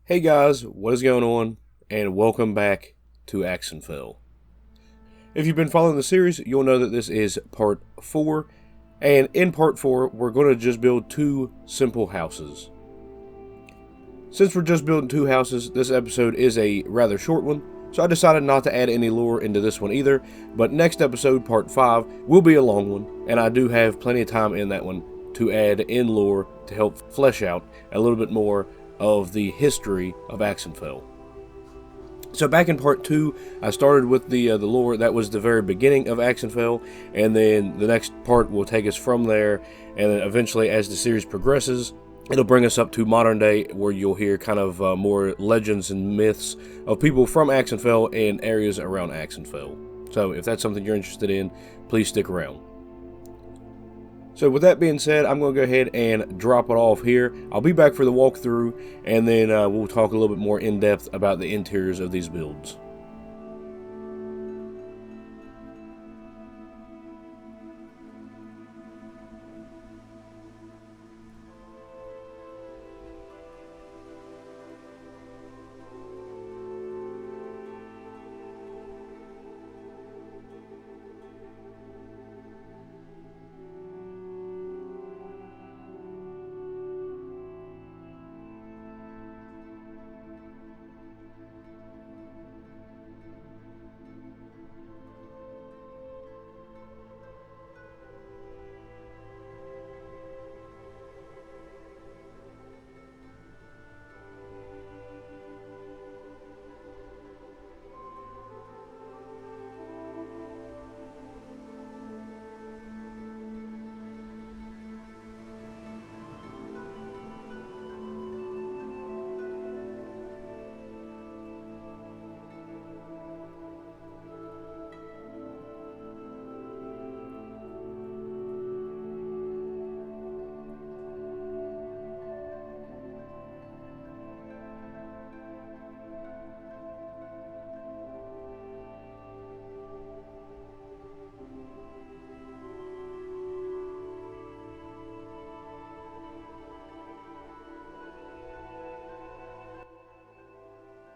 Hey guys, what is going on? And welcome back to Aexenfell. If you've been following the series, you'll know that this is part 4, and in part 4, we're going to just build 2 simple houses. Since we're just building 2 houses, this episode is a rather short one, so I decided not to add any lore into this one either, but next episode, part 5, will be a long one, and I do have plenty of time in that one to add in lore to help flesh out a little bit more of the history of Aexenfell. So back in part 2, I started with the lore that was the very beginning of Aexenfell, and then the next part will take us from there, and then eventually as the series progresses, it'll bring us up to modern day, where you'll hear kind of more legends and myths of people from Aexenfell and areas around Aexenfell. So if that's something you're interested in, please stick around. So with that being said, I'm going to go ahead and drop it off here. I'll be back for the walkthrough, and then we'll talk a little bit more in depth about the interiors of these builds.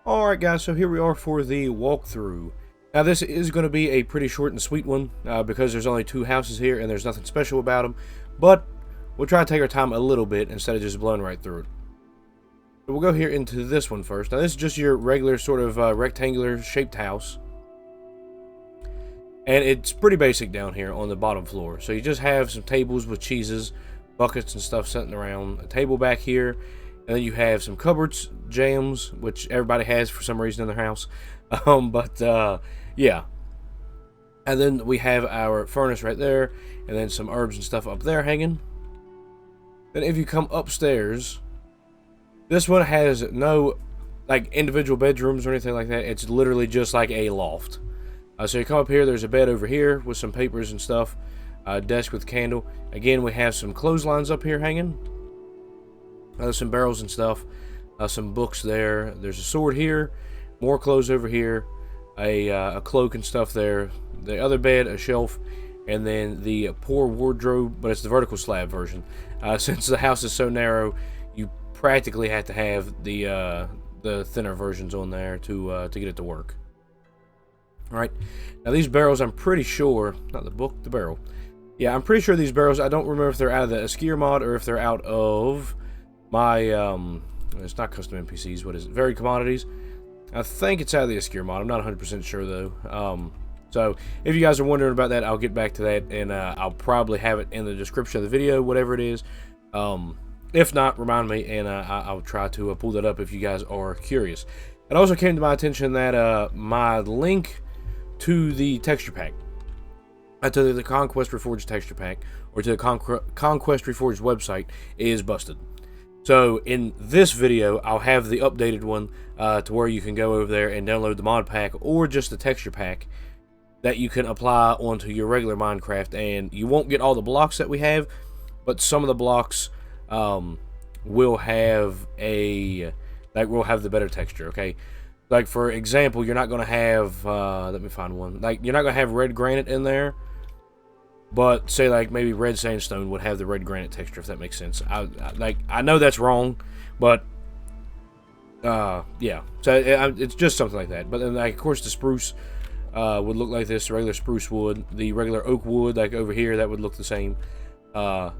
Alright guys, so here we are for the walkthrough. Now this is going to be a pretty short and sweet one, because there's only 2 houses here and there's nothing special about them, but we'll try to take our time a little bit instead of just blowing right through it. So we'll go here into this one first. Now this is just your regular sort of rectangular shaped house. And it's pretty basic down here on the bottom floor. So you just have some tables with cheeses, buckets and stuff sitting around, a table back here, and then you have some cupboards, jams, which everybody has for some reason in their house. Yeah. And then we have our furnace right there, and then some herbs and stuff up there hanging. Then if you come upstairs, this one has no like individual bedrooms or anything like that. It's literally just like a loft. So you come up here, there's a bed over here with some papers and stuff, desk with candle. Again, we have some clotheslines up here hanging. Some barrels and stuff, some books there. There's a sword here, more clothes over here, a cloak and stuff there. The other bed, a shelf, and then the poor wardrobe, but it's the vertical slab version. Since the house is so narrow, you practically have to have the thinner versions on there to get it to work. All right, now these barrels, I'm pretty sure, not the book, the barrel. Yeah, I'm pretty sure these barrels, I don't remember if they're out of the Skier mod or if they're out of my, it's not custom NPCs, what is it? Varied commodities. I think it's out of the Skier mod. I'm not 100% sure though. So if you guys are wondering about that, I'll get back to that, and I'll probably have it in the description of the video, whatever it is. If not, remind me, and I'll try to pull that up if you guys are curious. It also came to my attention that my link to the texture pack, to the Conquest Reforged texture pack, or to the Conquest Reforged website, is busted. So in this video, I'll have the updated one to where you can go over there and download the mod pack or just the texture pack that you can apply onto your regular Minecraft, and you won't get all the blocks that we have, but some of the blocks will have a will have the better texture. Okay, like for example, you're not going to have let me find one. Like you're not going to have red granite in there, but say like maybe red sandstone would have the red granite texture, if that makes sense. I know that's wrong, but Yeah. So it's just something like that. But then, like, of course, the spruce would look like this. The regular spruce wood. The regular oak wood, like over here, that would look the same. The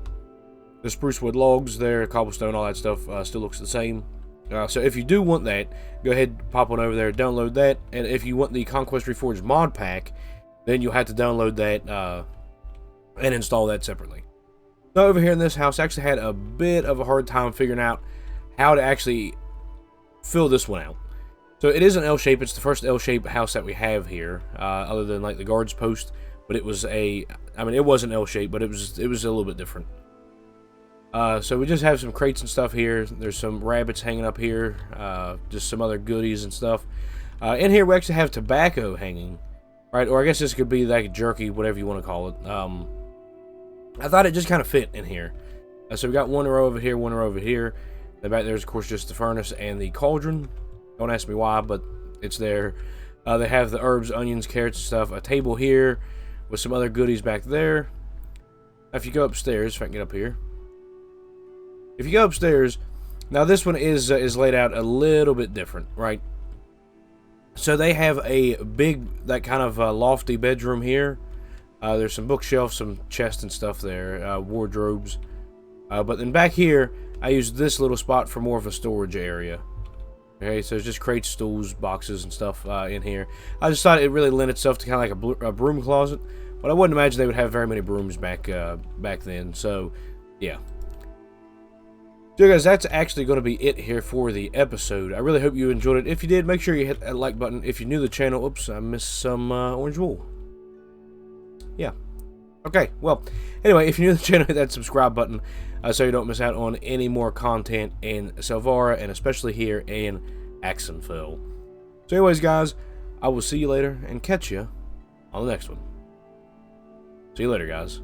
spruce wood logs there, cobblestone, all that stuff, still looks the same. So if you do want that, go ahead, pop on over there, download that. And if you want the Conquest Reforged mod pack, then you'll have to download that and install that separately. So over here in this house, I actually had a bit of a hard time figuring out how to actually fill this one out. So it is an L shape. It's the first L shape house that we have here, other than like the guards post. But it was it was an L shape, but it was a little bit different. So we just have some crates and stuff here. There's some rabbits hanging up here, just some other goodies and stuff. In here we actually have tobacco hanging, right? Or I guess this could be like jerky, whatever you want to call it. I thought it just kind of fit in here. So we got one row over here, one row over here. And back there's of course just the furnace and the cauldron. Don't ask me why, but it's there. They have the herbs, onions, carrots and stuff. A table here with some other goodies back there. If you go upstairs, if I can get up here. If you go upstairs, now this one is laid out a little bit different, right? So they have a big, that kind of lofty bedroom here. There's some bookshelves, some chests and stuff there, wardrobes. But then back here, I use this little spot for more of a storage area. Okay, so it's just crates, stools, boxes, and stuff in here. I just thought it really lent itself to kind of like a broom closet, but I wouldn't imagine they would have very many brooms back then. So, yeah. So guys, that's actually going to be it here for the episode. I really hope you enjoyed it. If you did, make sure you hit that like button. If you're new to the channel, oops, I missed some orange wool. Yeah. Okay, well, anyway, if you're new to the channel, hit that subscribe button so you don't miss out on any more content in Selvara, and especially here in Aexenfell. So anyways, guys, I will see you later and catch you on the next one. See you later, guys.